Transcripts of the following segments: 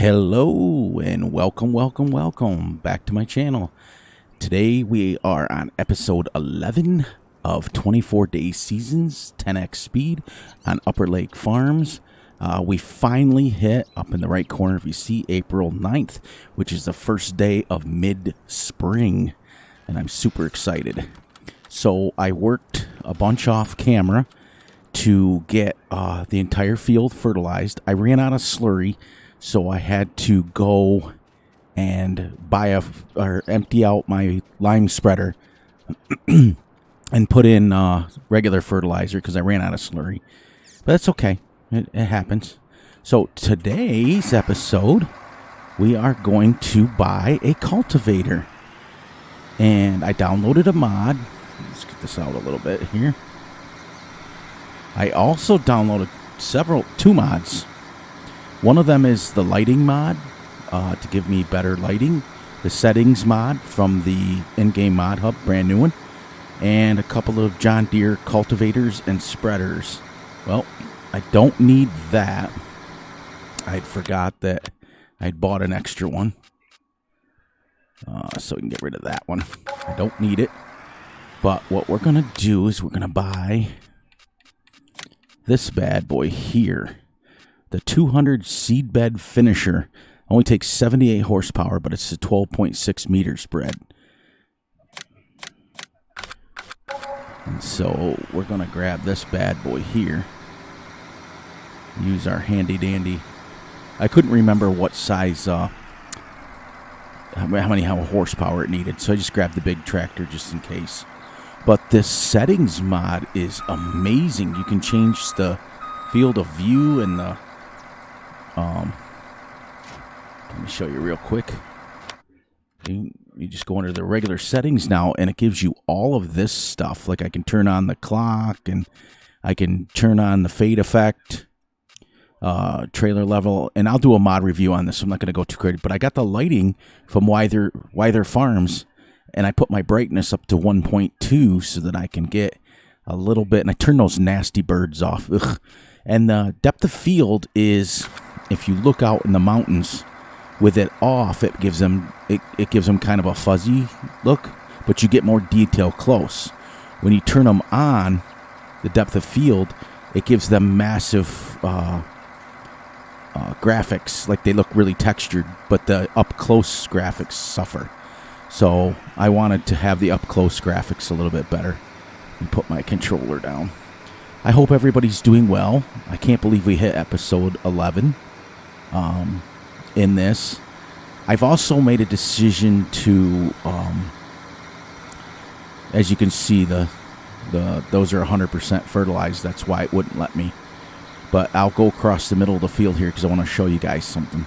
Hello and welcome back to my channel. Today we are on episode 11 of 24 Day Seasons 10x Speed on Upper Lake Farms. We finally hit up in the right corner, if you see, April 9th, which is the first day of mid-spring, and I'm super excited. So I worked a bunch off camera to get the entire field fertilized. I ran out of slurry, so I had to go and empty out my lime spreader and put in regular fertilizer because I ran out of slurry. But that's okay. It happens. So today's episode, we are going to buy a cultivator. And I downloaded a mod. Let's get this out a little bit here. I also downloaded two mods. One of them is the lighting mod to give me better lighting. The settings mod from the in-game mod hub, brand new one. And a couple of John Deere cultivators and spreaders. Well, I don't need that. I forgot that I'd bought an extra one. So we can get rid of that one. I don't need it. But what we're going to do is we're going to buy this bad boy here. The 200 Seedbed Finisher. Only takes 78 horsepower, but it's a 12.6 meter spread. And so we're going to grab this bad boy here. Use our handy dandy. I couldn't remember what size, how many horsepower it needed, so I just grabbed the big tractor just in case. But this settings mod is amazing. You can change the field of view and the let me show you real quick. You just go under the regular settings now, and it gives you all of this stuff. Like I can turn on the clock, and I can turn on the fade effect, trailer level, and I'll do a mod review on this, so I'm not going to go too crazy. But I got the lighting from Wyther Farms, and I put my brightness up to 1.2 so that I can get a little bit, and I turn those nasty birds off. Ugh. And the depth of field is, if you look out in the mountains with it off, it gives them kind of a fuzzy look, but you get more detail close. When you turn them on, the depth of field, it gives them massive graphics, like they look really textured, but the up close graphics suffer. So I wanted to have the up close graphics a little bit better and put my controller down. I hope everybody's doing well. I can't believe we hit episode 11 in this. I've also made a decision to, as you can see, those are 100% fertilized. That's why it wouldn't let me. But I'll go across the middle of the field here because I want to show you guys something.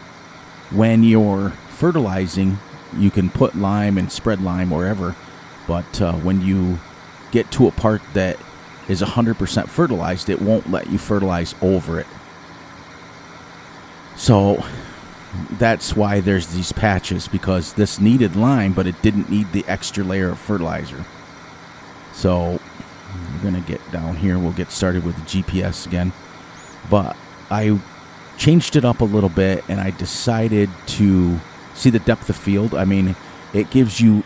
When you're fertilizing, you can put lime and spread lime wherever. But when you get to a part that is 100% fertilized, it won't let you fertilize over it. So that's why there's these patches, because this needed lime, but it didn't need the extra layer of fertilizer. So we're going to get down here. We'll get started with the GPS again. But I changed it up a little bit, and I decided to see the depth of field. I mean, it gives you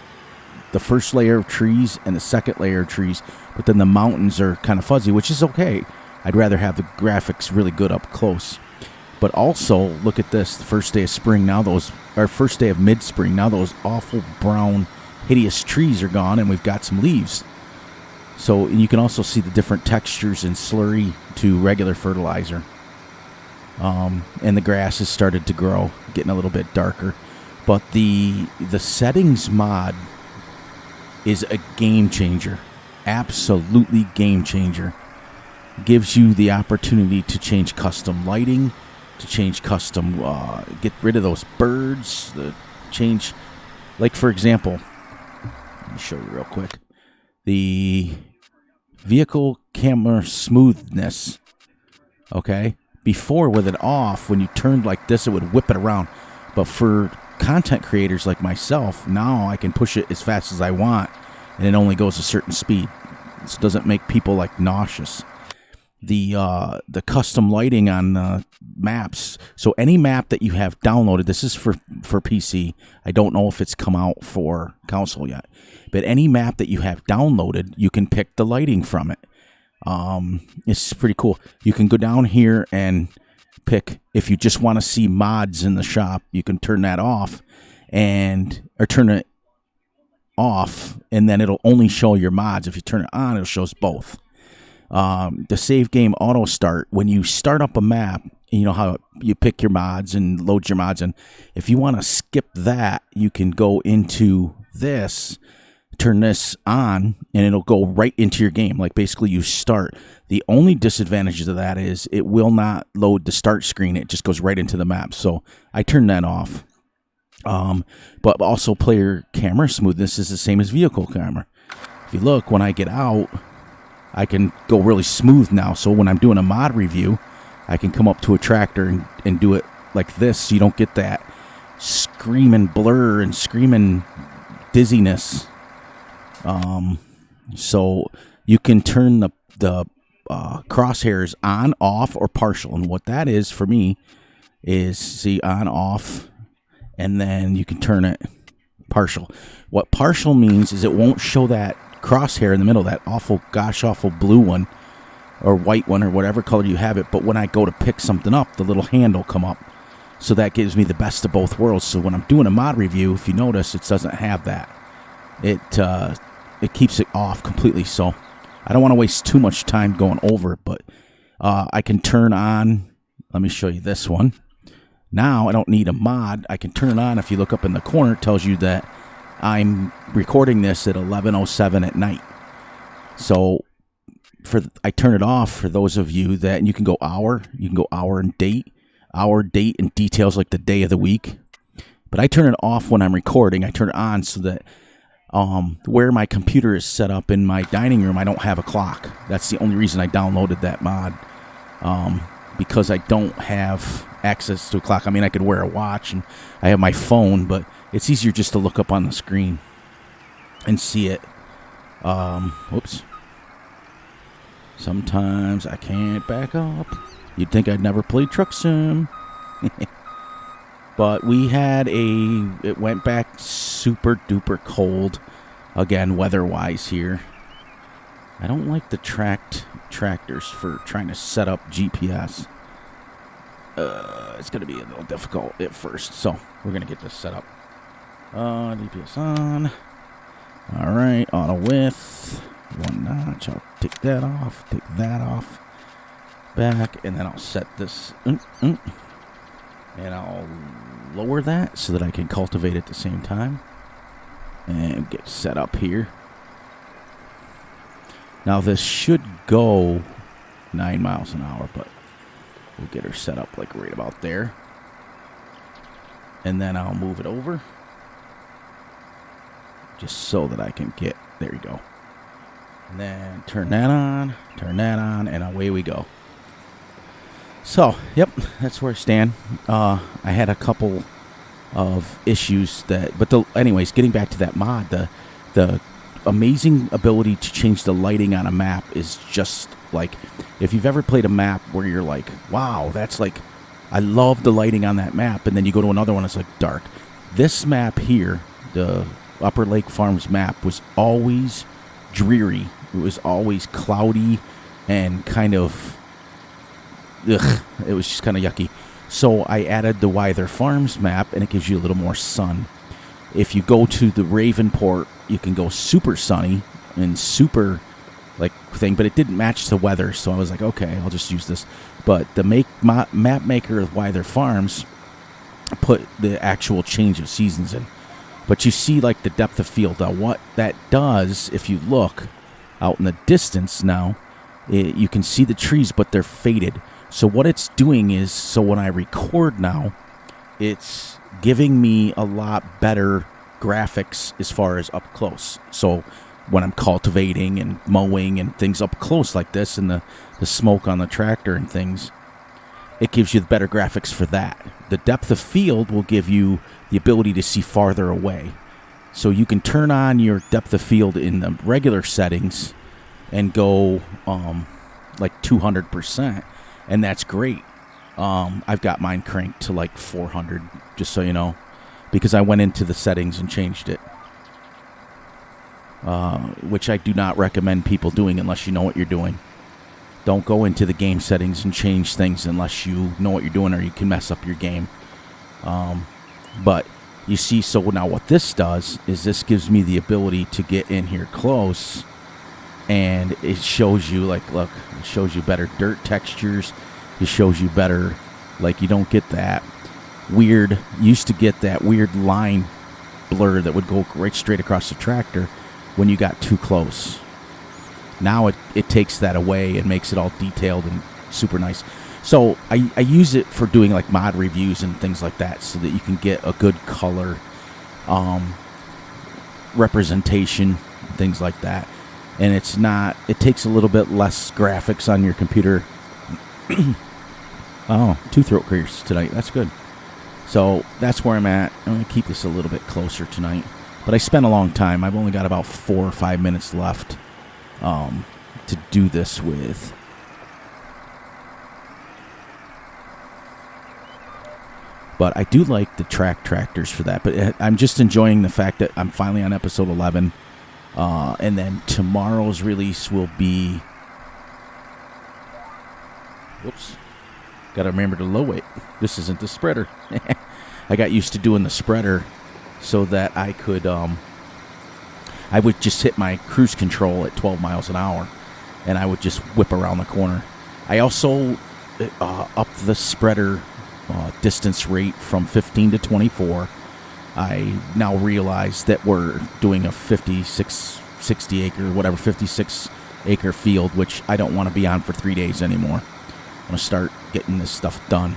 the first layer of trees and the second layer of trees, but then the mountains are kind of fuzzy, which is okay. I'd rather have the graphics really good up close. But also, look at this, the first day of spring, first day of mid-spring, now those awful brown, hideous trees are gone, and we've got some leaves. So, and you can also see the different textures in slurry to regular fertilizer. And the grass has started to grow, getting a little bit darker. But the settings mod is a game changer. Absolutely game changer. Gives you the opportunity to change custom lighting, to change custom, get rid of those birds, change, like for example, let me show you real quick, the vehicle camera smoothness, okay? Before, with it off, when you turned like this, it would whip it around. But for content creators like myself, now I can push it as fast as I want, and it only goes a certain speed. This doesn't make people like nauseous. the custom lighting on maps. So any map that you have downloaded, this is for PC. I don't know if it's come out for console yet, but any map that you have downloaded, you can pick the lighting from it. It's pretty cool. You can go down here and pick, if you just want to see mods in the shop, you can turn that off or turn it off, and then it'll only show your mods. If you turn it on, it shows both. The save game auto start, when you start up a map, you know how you pick your mods and load your mods, and if you want to skip that, you can go into this, turn this on, and it'll go right into your game. Like basically you start. The only disadvantage of that is it will not load the start screen. It just goes right into the map. So I turn that off. But also player camera smoothness is the same as vehicle camera. If you look, when I get out, I can go really smooth now. So when I'm doing a mod review, I can come up to a tractor and do it like this, so you don't get that screaming blur and screaming dizziness. So you can turn the crosshairs on, off, or partial. And what that is for me is, see, on, off, and then you can turn it partial. What partial means is it won't show that crosshair in the middle, that awful blue one or white one or whatever color you have it. But when I go to pick something up, the little hand will come up. So that gives me the best of both worlds. So when I'm doing a mod review, if you notice, it doesn't have that. It keeps it off completely. So I don't want to waste too much time going over it, but I can turn on, let me show you this one. Now I don't need a mod. I can turn it on. If you look up in the corner, it tells you that I'm recording this at 11:07 at night. So I turn it off for those of you that, and you can go hour and date, and details like the day of the week. But I turn it off when I'm recording. I turn it on so that where my computer is set up in my dining room, I don't have a clock. That's the only reason I downloaded that mod, because I don't have access to a clock. I mean, I could wear a watch and I have my phone, but it's easier just to look up on the screen and see it. Whoops. Sometimes I can't back up. You'd think I'd never played Truck Sim. But it went back super duper cold again, weather-wise here. I don't like the tractors for trying to set up GPS. It's going to be a little difficult at first, so we're going to get this set up. GPS on. All right, auto width. One notch. I'll take that off. Back, and then I'll set this. And I'll lower that so that I can cultivate at the same time. And get set up here. Now this should go 9 miles an hour, but we'll get her set up like right about there. And then I'll move it over. Just so that I can get, there you go. And then turn that on, and away we go. So, yep, that's where I stand. I had a couple of issues anyways, getting back to that mod, the amazing ability to change the lighting on a map is just like, if you've ever played a map where you're like, wow, that's like, I love the lighting on that map, and then you go to another one, it's like dark. This map here, the Upper Lake Farms map, was always dreary. It was always cloudy and kind of, it was just kind of yucky. So I added the Wyther Farms map, and it gives you a little more sun. If you go to the Ravenport, you can go super sunny and super like thing, but it didn't match the weather, so I was like, okay, I'll just use this. But the map maker of Wyther Farms put the actual change of seasons in. But you see like the depth of field. Now what that does, if you look out in the distance now, you can see the trees, but they're faded. So what it's doing is, so when I record now, it's giving me a lot better graphics as far as up close. So when I'm cultivating and mowing and things up close like this, and the smoke on the tractor and things, it gives you the better graphics for that. The depth of field will give you the ability to see farther away. So you can turn on your depth of field in the regular settings and go like 200%, and that's great. I've got mine cranked to like 400, just so you know, because I went into the settings and changed it, which I do not recommend people doing unless you know what you're doing. Don't go into the game settings and change things unless you know what you're doing, or you can mess up your game. But you see, so now what this does is this gives me the ability to get in here close, and it shows you, like, look, it shows you better dirt textures. It shows you better, like, you don't get that weird, used to get that weird line blur that would go right straight across the tractor when you got too close. Now it takes that away and makes it all detailed and super nice. So I use it for doing like mod reviews and things like that, so that you can get a good color representation, things like that. And it takes a little bit less graphics on your computer. Oh, 2 throat clears tonight. That's good. So that's where I'm at. I'm going to keep this a little bit closer tonight. But I spent a long time. I've only got about 4 or 5 minutes left to do this with. But I do like the track tractors for that. But I'm just enjoying the fact that I'm finally on episode 11. And then tomorrow's release will be... Whoops. Got to remember to low it. This isn't the spreader. I got used to doing the spreader so that I could... I would just hit my cruise control at 12 miles an hour, and I would just whip around the corner. I also upped the spreader distance rate from 15 to 24. I now realize that we're doing a 60 acre, whatever, 56 acre field, which I don't want to be on for 3 days anymore. I'm going to start getting this stuff done.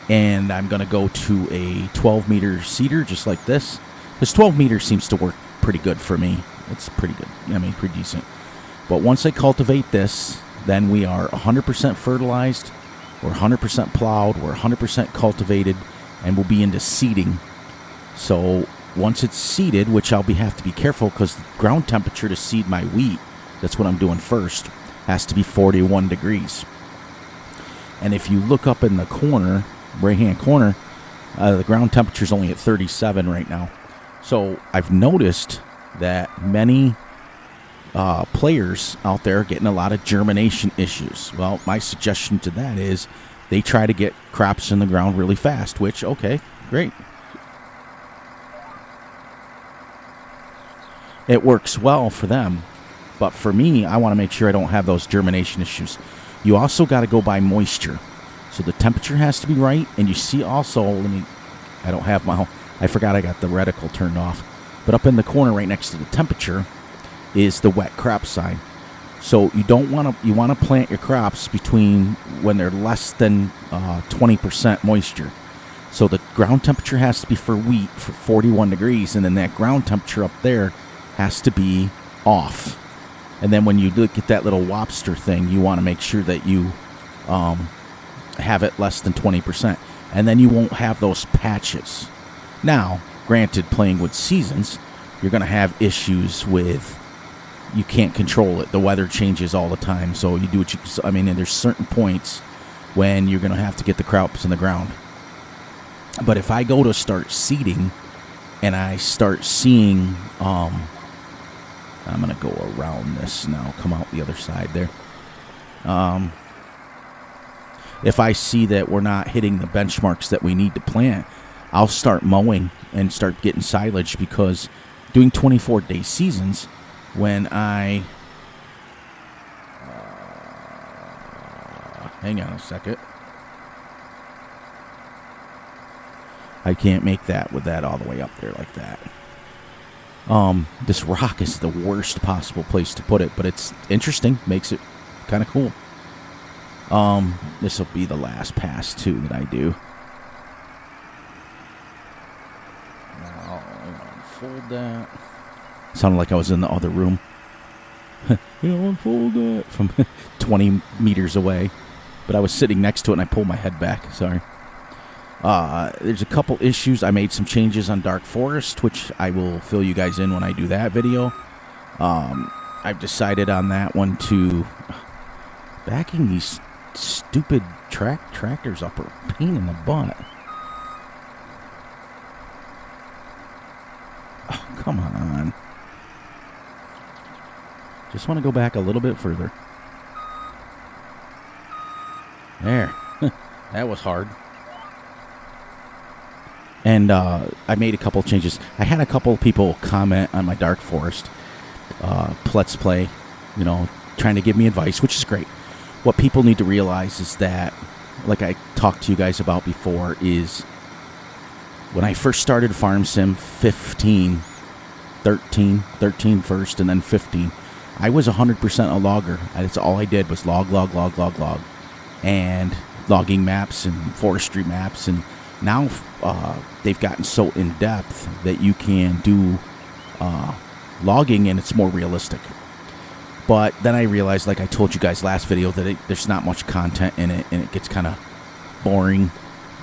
And I'm going to go to a 12 meter seeder just like this. This 12 meter seems to work pretty good for me. It's pretty good. I mean, pretty decent. But once I cultivate this, then we are 100% fertilized. We're 100% plowed. We're 100% cultivated. And we'll be into seeding. So once it's seeded, which I'll have to be careful because the ground temperature to seed my wheat, that's what I'm doing first, has to be 41 degrees. And if you look up in the corner, right-hand corner, the ground temperature is only at 37 right now. So I've noticed that many players out there are getting a lot of germination issues. Well, my suggestion to that is they try to get crops in the ground really fast, which, okay, great. It works well for them. But for me, I want to make sure I don't have those germination issues. You also got to go by moisture. So the temperature has to be right. And you see also, I forgot I got the reticle turned off. But up in the corner right next to the temperature is the wet crop sign. So you want to plant your crops between when they're less than 20% moisture. So the ground temperature has to be for wheat for 41 degrees. And then that ground temperature up there has to be off. And then when you look at that little lobster thing, you want to make sure that you have it less than 20%. And then you won't have those patches. Now, granted, playing with seasons, you're going to have issues with, you can't control it. The weather changes all the time. So you do what you, and there's certain points when you're going to have to get the crops in the ground. But if I go to start seeding and I start seeing, I'm going to go around this now, come out the other side there. If I see that we're not hitting the benchmarks that we need to plant, I'll start mowing and start getting silage, because doing 24-day seasons, when I... hang on a second. I can't make that with that all the way up there like that. This rock is the worst possible place to put it, but it's interesting, makes it kind of cool. This will be the last pass too that I do. Now I'll unfold that. Sounded like I was in the other room. Unfold that from 20 meters away, but I was sitting next to it and I pulled my head back. Sorry. There's a couple issues. I made some changes on Dark Forest, which I will fill you guys in when I do that video. I've decided on that one to backing these stupid tractors up are a pain in the butt. Oh, come on. Just want to go back a little bit further. There. That was hard. And I made a couple changes. I had a couple people comment on my Dark Forest Let's Play, trying to give me advice, which is great. What people need to realize is that, like I talked to you guys about before, is when I first started Farm Sim 13 first, and then 15, I was 100% a logger. That's all I did was log. And logging maps and forestry maps. And now they've gotten so in-depth that you can do logging and it's more realistic. But then I realized, like I told you guys last video, that there's not much content in it, and it gets kind of boring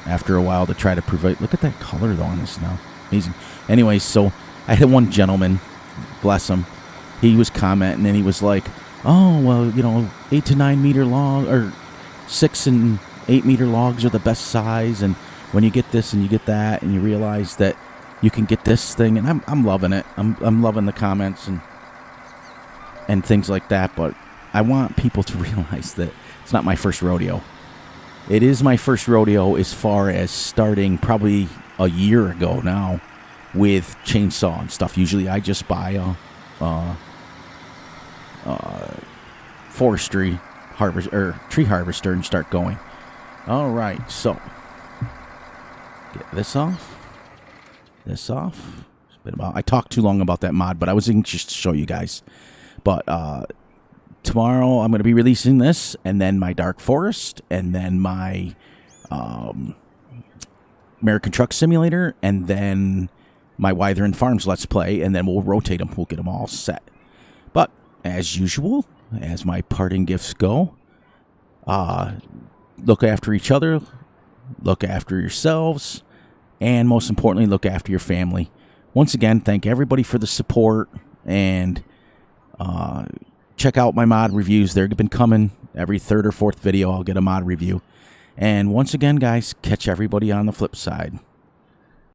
after a while to try to provide. Look at that color, though, on this now. Amazing. Anyways, so I had one gentleman, bless him, he was commenting, and he was like, oh, well, 8 to 9 meter long, or 6 and 8 meter logs are the best size, and when you get this and you get that, and you realize that you can get this thing, and I'm loving it. I'm loving the comments and things like that, but I want people to realize that it's not my first rodeo. It is my first rodeo as far as starting probably a year ago now with chainsaw and stuff. Usually I just buy a forestry tree harvester and start going. All right, so get this off. I talked too long about that mod, but I was anxious to show you guys. But tomorrow I'm going to be releasing this, and then my Dark Forest, and then my American Truck Simulator, and then my Wythern Farms Let's Play, and then we'll rotate them. We'll get them all set. But as usual, as my parting gifts go, look after each other, look after yourselves, and most importantly, look after your family. Once again, thank everybody for the support, and check out my mod reviews. They've been coming every third or fourth video. I'll get a mod review. And once again, guys, catch everybody on the flip side.